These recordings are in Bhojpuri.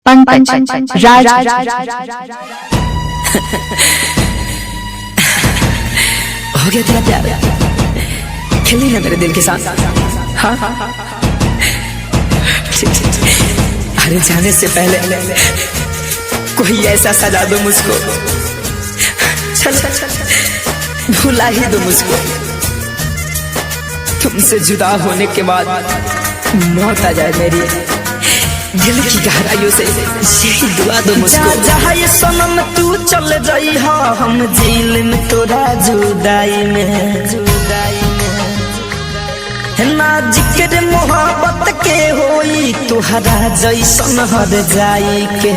पंकज राज हो गया तेरा प्यार, खेली ना मेरे दिल के साथ। हाँ अरे जाने से पहले कोई ऐसा सजा दो मुझको, चल भुला ही दो मुझको। तुमसे जुदा होने के बाद मौत आ जाए मेरी, दिल की गहराइयों से यही दुआ दो मुझको। जहाँ ये सनम तू चल जाई, हाँ हम जेल में तोरा जुदाई में ना जिक्र मोहब्बत के होई तुहरा जैसन हर जाई के।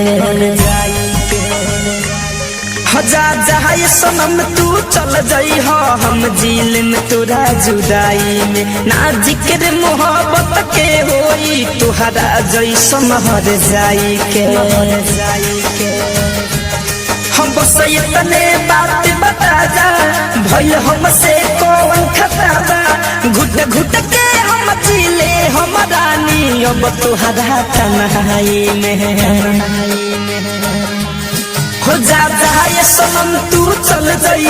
हजार जहाँ ये सनम तू चल जाई, हाँ हम जेल में तोरा जुदाई में ना जिक्र मोहब्बत के होई तुहरा जैसन हर जाई के। हम बस इतने बात बता जा, भइल हमसे कौन खता बा, घुट घुट के हम जीले हम रानी अब तुहरा तन्हाई में। हो जा ये सनम तू चल जाई,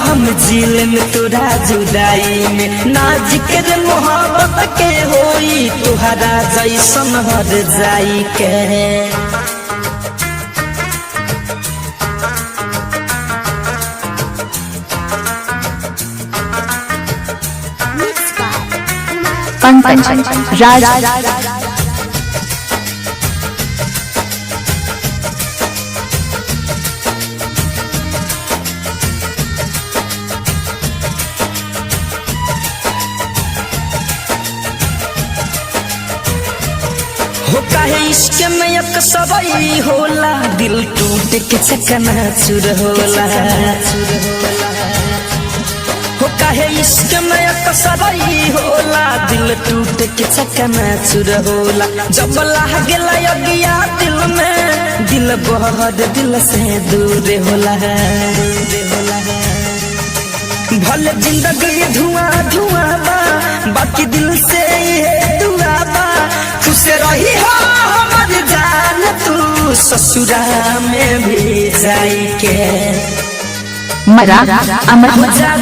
हम जेल में तोरा जुदाई में ना जिक्र मोहब्बत के होई तुहरा जैसन हर जाई के। पंकज राज हो काहे इश्क में एक सबई होला, दिल टूट के चकनाचूर होला। हो काहे इश्क में एक सबई होला, दिल टूट के चकनाचूर होला। जब लागेला अगिया दिल में, दिल बहुत दिल से दूर होला। भले जिंदगी धुआं धुआं बा, बाकी दिल से ये दुआ बा। खुश रही हो हमार जान तू ससुरा में भी जाई के। मरा अमर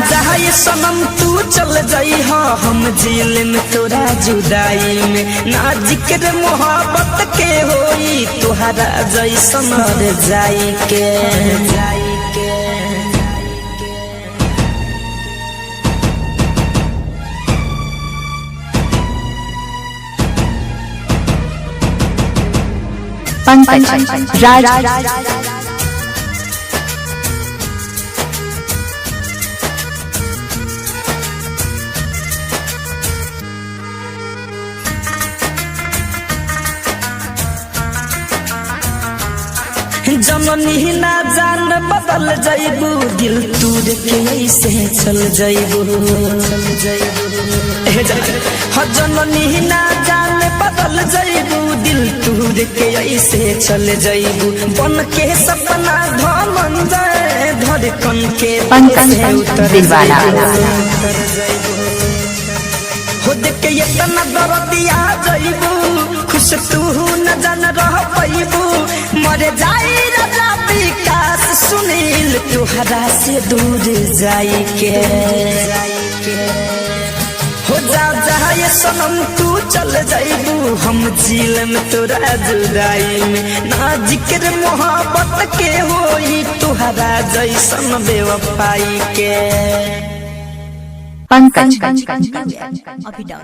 जहाँ ये सनम तू चल जाई, हाँ हम जेल में तोरा जुदाई में ना जिक्र मोहब्बत के होई तुहरा जैसन हर जाई के। पंकज राज जननी ना जान बदल जाइबू, दिल तूर के ऐसे चल जाइबू। जननी ना जान बदल जाइबू, दिल तूर के ऐसे चल जाइबू। बन के सपना धमंजय धड़कन के दिलवाला हो देख के इतना दर्दिया जाइबू, खुश तू न जान रह पाइबू। मर जाई राजा विकास सुनील तुहरा से दूर जाई के। हो जा ये सनम तू चल जाइबू, हम जेल में तोरा जुदाई में ना जिक्र मोहब्बत के होई तुहरा जैसन बेवफाई के। पंकज